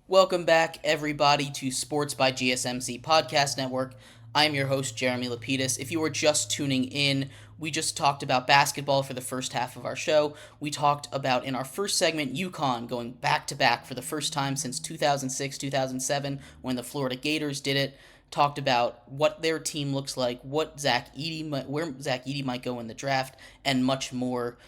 Welcome back, everybody, to Sports by GSMC Podcast Network. I'm your host, Jeremy Lapidus. If you are just tuning in, we just talked about basketball for the first half of our show. We talked about, in our first segment, UConn going back-to-back for the first time since 2006, 2007, when the Florida Gators did it. Talked about what their team looks like, where Zach Edey might go in the draft, and much more.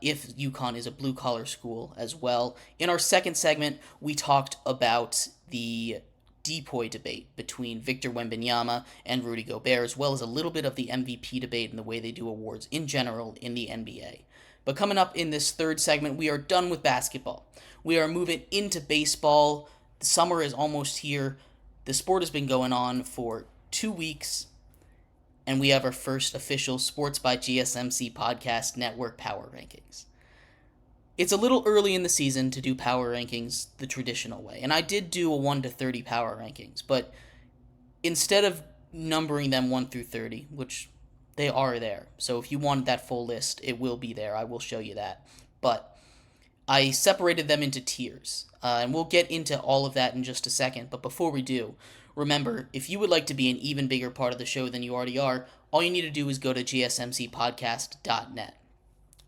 If UConn is a blue-collar school as well. In our second segment, we talked about the depoy debate between Victor Wembenyama and Rudy Gobert, as well as a little bit of the MVP debate and the way they do awards in general in the NBA. But coming up in this third segment, we are done with basketball. We are moving into baseball. The summer is almost here. The sport has been going on for 2 weeks, and we have our first official Sports by GSMC Podcast Network Power Rankings. It's a little early in the season to do power rankings the traditional way, and I did do a 1 to 30 power rankings, but instead of numbering them 1 through 30, which they are there, so if you wanted that full list, it will be there. I will show you that. But I separated them into tiers, and we'll get into all of that in just a second. But before we do, remember, if you would like to be an even bigger part of the show than you already are, all you need to do is go to gsmcpodcast.net.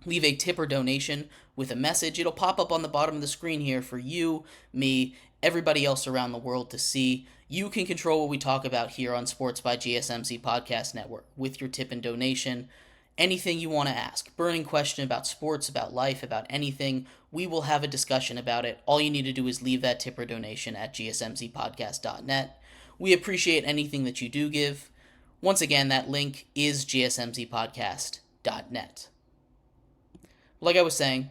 Leave a tip or donation with a message. It'll pop up on the bottom of the screen here for you, me, everybody else around the world to see. You can control what we talk about here on Sports by GSMC Podcast Network with your tip and donation. Anything you want to ask, burning question about sports, about life, about anything, we will have a discussion about it. All you need to do is leave that tip or donation at gsmcpodcast.net. We appreciate anything that you do give. Once again, that link is gsmcpodcast.net. Like I was saying,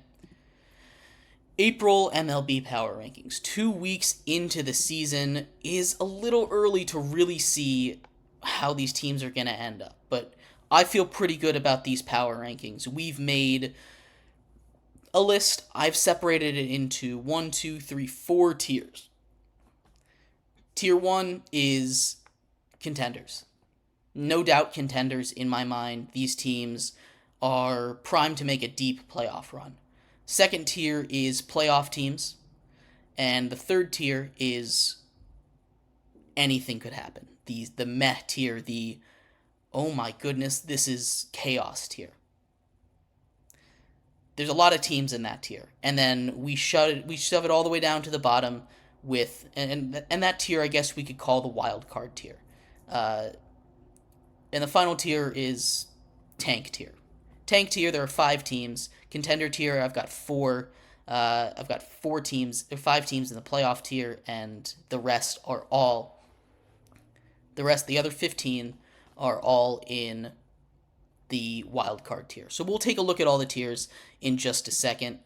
April MLB Power Rankings. 2 weeks into the season is a little early to really see how these teams are going to end up, but I feel pretty good about these power rankings. We've made a list. I've separated it into 1, 2, 3, 4 tiers. Tier 1 is contenders. No doubt contenders in my mind. These teams are primed to make a deep playoff run. Second tier is playoff teams. And the third tier is anything could happen. The meh tier, the oh my goodness, this is chaos tier. There's a lot of teams in that tier. And then we shove it all the way down to the bottom with, and that tier I guess we could call the wild card tier. And the final tier is tank tier. Tank tier, there are 5 teams. Contender tier, I've got 4. I've got 4 teams, 5 teams in the playoff tier, and the other 15 are all in the wild card tier. So we'll take a look at all the tiers in just a second.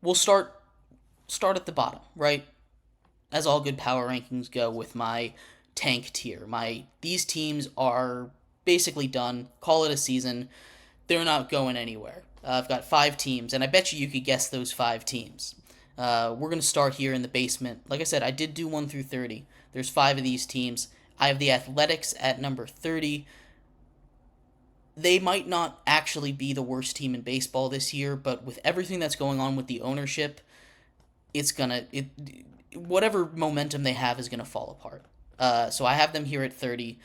We'll start at the bottom, right? As all good power rankings go, with my tank tier. These teams are basically done. Call it a season. They're not going anywhere. I've got 5 teams, and I bet you could guess those 5 teams. We're going to start here in the basement. Like I said, I did do 1 through 30. There's 5 of these teams. I have the Athletics at number 30. They might not actually be the worst team in baseball this year, but with everything that's going on with the ownership, whatever momentum they have is gonna fall apart. So I have them here at 30,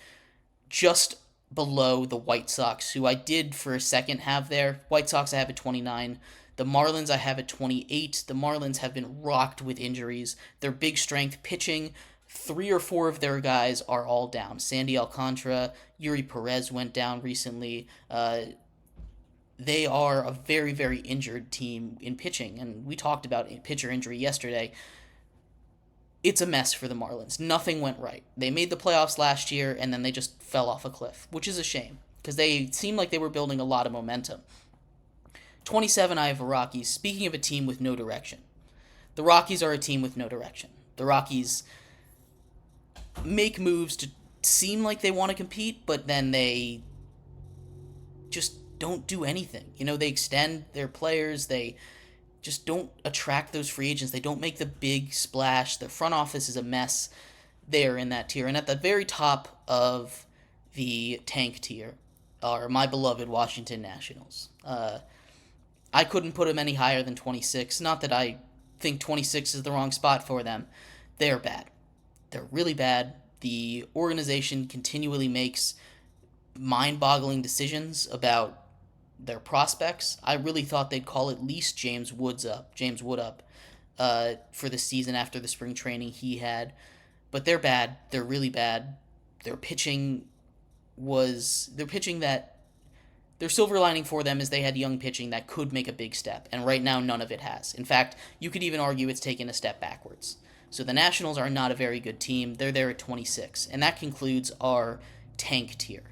just below the White Sox, who I did for a second have there. White Sox I have at 29. The Marlins I have at 28. The Marlins have been rocked with injuries. Their big strength pitching, 3 or 4 of their guys are all down. Sandy Alcantara, Yuri Perez went down recently. They are a very, very injured team in pitching, and we talked about pitcher injury yesterday. It's a mess for the Marlins. Nothing went right. They made the playoffs last year, and then they just fell off a cliff, which is a shame, because they seemed like they were building a lot of momentum. 27, I have the Rockies. Speaking of a team with no direction, the Rockies are a team with no direction. The Rockies make moves to seem like they want to compete, but then they just don't do anything. They extend their players, they just don't attract those free agents, they don't make the big splash. Their front office is a mess. They're in that tier. And at the very top of the tank tier are my beloved Washington Nationals. I couldn't put them any higher than 26. Not that I think 26 is the wrong spot for them. They're bad. They're really bad. The organization continually makes mind-boggling decisions about their prospects. I really thought they'd call at least James Wood up, for the season after the spring training he had. But they're bad. They're really bad. Their pitching their pitching that their silver lining for them is they had young pitching that could make a big step, and right now none of it has. In fact, you could even argue it's taken a step backwards. So the Nationals are not a very good team. They're there at 26, and that concludes our tank tier.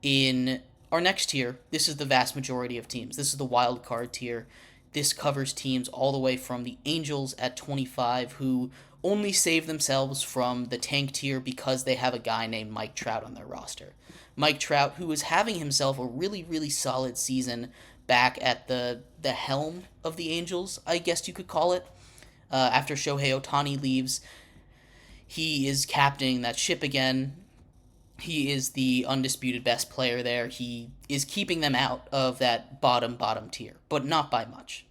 In our next tier, this is the vast majority of teams. This is the wild card tier. This covers teams all the way from the Angels at 25, who only save themselves from the tank tier because they have a guy named Mike Trout on their roster. Mike Trout, who is having himself a really, really solid season back at the helm of the Angels, I guess you could call it. After Shohei Ohtani leaves, he is captaining that ship again. He is the undisputed best player there. He is keeping them out of that bottom tier, but not by much.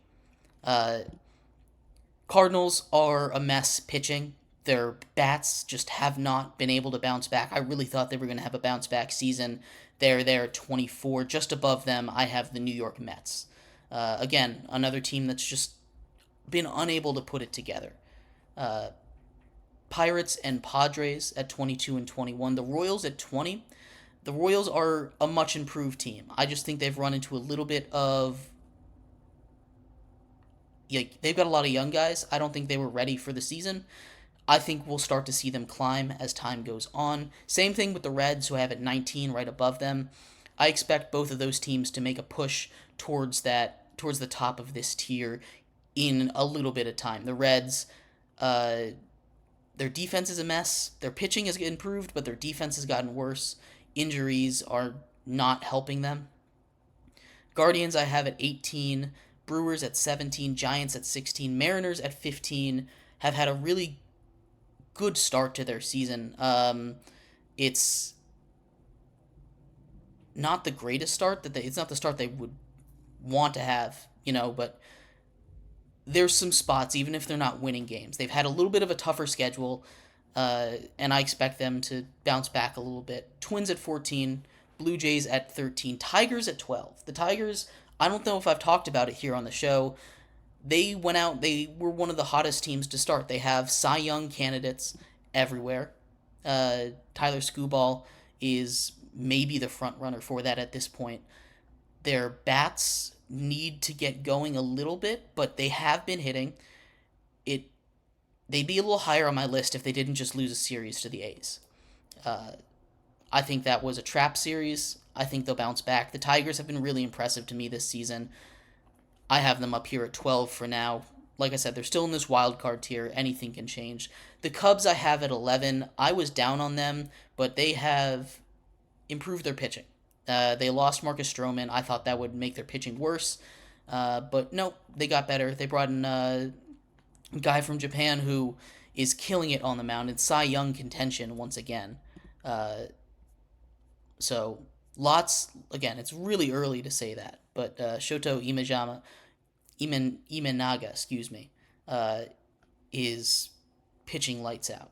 Cardinals are a mess pitching. Their bats just have not been able to bounce back. I really thought they were going to have a bounce back season. They're there at 24. Just above them, I have the New York Mets. Again, another team that's just been unable to put it together. Pirates and Padres at 22 and 21. The Royals at 20. The Royals are a much improved team. I just think they've run into a little bit of... they've got a lot of young guys. I don't think they were ready for the season. I think we'll start to see them climb as time goes on. Same thing with the Reds, who I have at 19 right above them. I expect both of those teams to make a push towards the top of this tier in a little bit of time. The Reds, their defense is a mess. Their pitching has improved, but their defense has gotten worse. Injuries are not helping them. Guardians I have at 18, Brewers at 17, Giants at 16, Mariners at 15 have had a really good start to their season. It's not the greatest start it's not the start they would want to have, but there's some spots, even if they're not winning games. They've had a little bit of a tougher schedule, and I expect them to bounce back a little bit. Twins at 14, Blue Jays at 13, Tigers at 12. The Tigers, I don't know if I've talked about it here on the show. They went out, they were one of the hottest teams to start. They have Cy Young candidates everywhere. Tyler Skubal is maybe the front runner for that at this point. Their bats need to get going a little bit, but they have been hitting. They'd be a little higher on my list if they didn't just lose a series to the A's. I think that was a trap series. I think they'll bounce back. The Tigers have been really impressive to me this season. I have them up here at 12 for now. Like I said, they're still in this wild card tier. Anything can change. The Cubs I have at 11. I was down on them, but they have improved their pitching. They lost Marcus Stroman. I thought that would make their pitching worse. But no, they got better. They brought in a guy from Japan who is killing it on the mound. It's Cy Young contention once again. So lots, again, it's really early to say that. But Shoto Imenaga, is pitching lights out.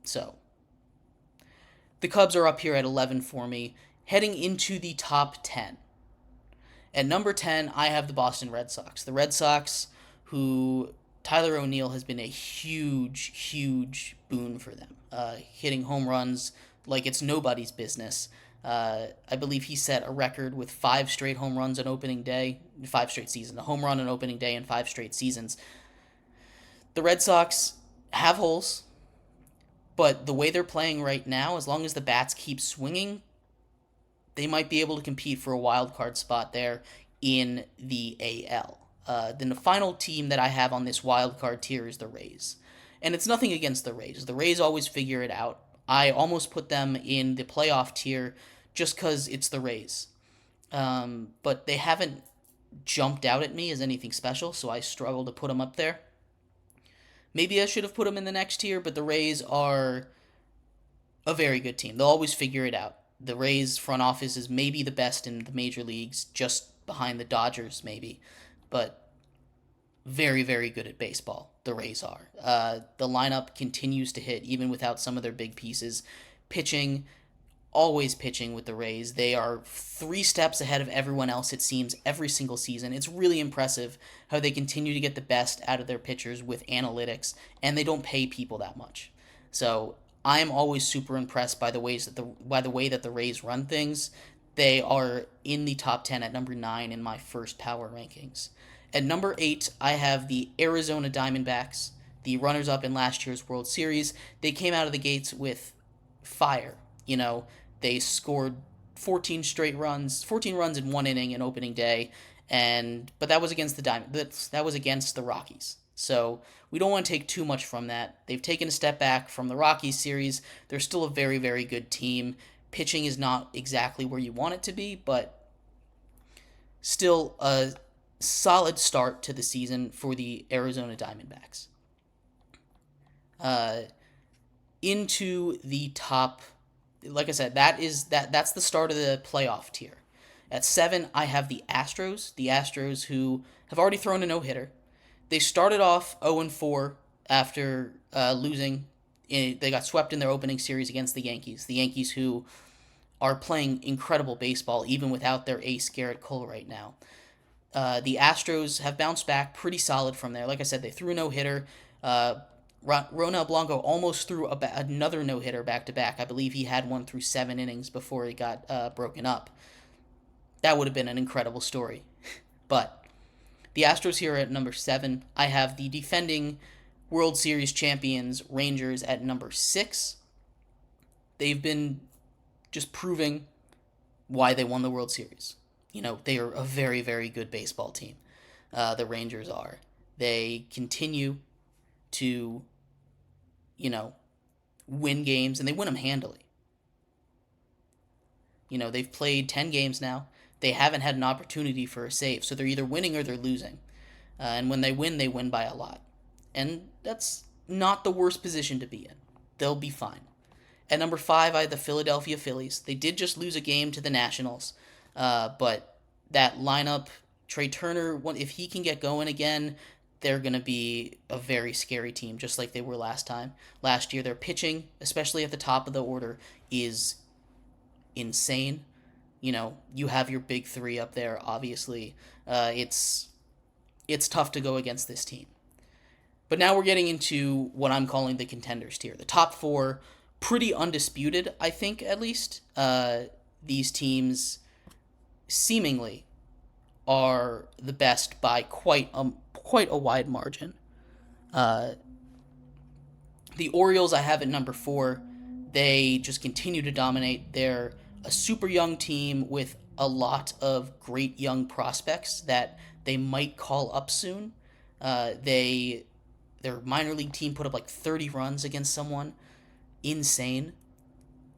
So the Cubs are up here at 11 for me. Heading into the top 10. At number 10, I have the Boston Red Sox. The Red Sox, who Tyler O'Neill has been a huge, huge boon for them. Hitting home runs like it's nobody's business. I believe he set a record with 5 straight home runs on opening day, 5 straight seasons. A home run on opening day in 5 straight seasons. The Red Sox have holes, but the way they're playing right now, as long as the bats keep swinging, they might be able to compete for a wild card spot there in the AL. Then the final team that I have on this wild card tier is the Rays. And it's nothing against the Rays. The Rays always figure it out. I almost put them in the playoff tier just because it's the Rays. But they haven't jumped out at me as anything special, so I struggle to put them up there. Maybe I should have put them in the next tier, but the Rays are a very good team. They'll always figure it out. The Rays front office is maybe the best in the major leagues, just behind the Dodgers maybe. But very, very good at baseball. The Rays are. The lineup continues to hit even without some of their big pieces. Pitching, always pitching with the Rays. They are 3 steps ahead of everyone else, it seems, every single season. It's really impressive how they continue to get the best out of their pitchers with analytics, and they don't pay people that much. So I'm always super impressed by the way that the Rays run things. They are in the top 10 at number 9 in my first power rankings. At number 8, I have the Arizona Diamondbacks, the runners-up in last year's World Series. They came out of the gates with fire. They scored 14 runs in one inning in opening day, but that was against that was against the Rockies. So we don't want to take too much from that. They've taken a step back from the Rockies series. They're still a very, very good team. Pitching is not exactly where you want it to be, but still a solid start to the season for the Arizona Diamondbacks. Into the top, like I said, that's the start of the playoff tier. At 7, I have the Astros. The Astros, who have already thrown a no-hitter. They started off 0-4 after losing. They got swept in their opening series against the Yankees. The Yankees, who are playing incredible baseball even without their ace Garrett Cole right now. The Astros have bounced back pretty solid from there. Like I said, they threw a no-hitter. Ronel Blanco almost threw another no-hitter back-to-back. I believe he had one through 7 innings before he got broken up. That would have been an incredible story. But the Astros here at number 7. I have the defending World Series champions Rangers at number 6. They've been just proving why they won the World Series. They are a very, very good baseball team. The Rangers are. They continue to, win games, and they win them handily. They've played 10 games now. They haven't had an opportunity for a save, so they're either winning or they're losing. And when they win by a lot. And that's not the worst position to be in. They'll be fine. At number 5, I have the Philadelphia Phillies. They did just lose a game to the Nationals, but that lineup, Trey Turner, if he can get going again, they're going to be a very scary team, just like they were last time. Last year, their pitching, especially at the top of the order, is insane. You have your big 3 up there, obviously. It's tough to go against this team. But now we're getting into what I'm calling the contenders tier. The top 4, pretty undisputed, I think, at least. These teams seemingly are the best by quite a wide margin. The Orioles I have at number 4. They just continue to dominate. They're a super young team with a lot of great young prospects that they might call up soon. Their minor league team put up like 30 runs against someone. Insane.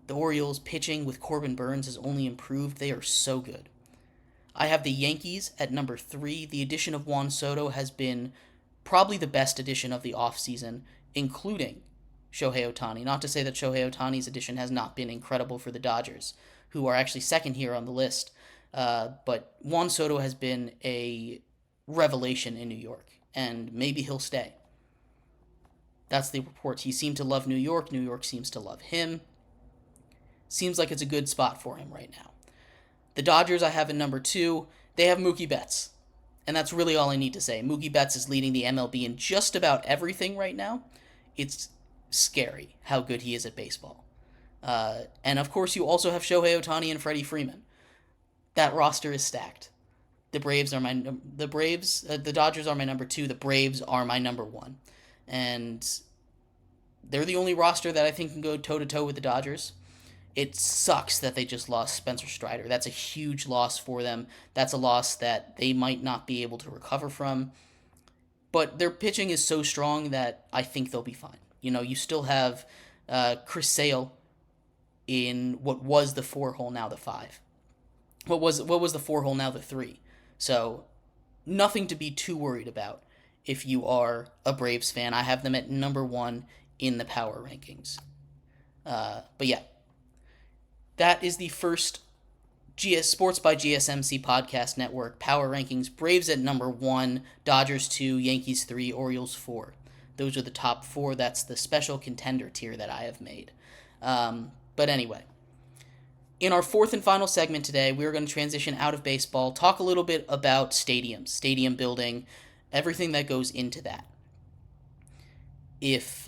The Orioles pitching with Corbin Burns has only improved. They are so good. I have the Yankees at number 3. The addition of Juan Soto has been probably the best addition of the offseason, including Shohei Ohtani. Not to say that Shohei Ohtani's addition has not been incredible for the Dodgers, who are actually second here on the list. But Juan Soto has been a revelation in New York, and maybe he'll stay. That's the reports. He seemed to love New York. New York seems to love him. Seems like it's a good spot for him right now. The Dodgers I have in number 2. They have Mookie Betts. And that's really all I need to say. Mookie Betts is leading the MLB in just about everything right now. It's scary how good he is at baseball. And of course you also have Shohei Ohtani and Freddie Freeman. That roster is stacked. The Dodgers are my number 2. The Braves are my number 1. And they're the only roster that I think can go toe-to-toe with the Dodgers. It sucks that they just lost Spencer Strider. That's a huge loss for them. That's a loss that they might not be able to recover from. But their pitching is so strong that I think they'll be fine. You still have Chris Sale in what was the 4-hole, now the 5. What was the 4-hole, now the 3. So nothing to be too worried about if you are a Braves fan. I have them at number 1 in the power rankings. But yeah. That is the first Sports by GSMC Podcast Network, Power Rankings, Braves at number 1, Dodgers 2, Yankees 3, Orioles 4. Those are the top 4. That's the special contender tier that I have made. But anyway, in our fourth and final segment today, we're going to transition out of baseball, talk a little bit about stadiums, stadium building, everything that goes into that. If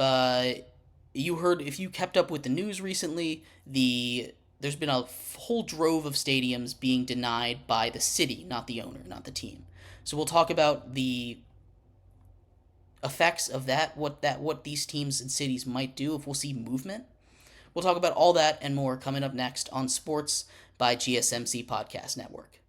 you kept up with the news recently, there's been a whole drove of stadiums being denied by the city, not the owner, not the team. So we'll talk about the effects of that, what these teams and cities might do, if we'll see movement. We'll talk about all that and more coming up next on Sports by GSMC Podcast Network.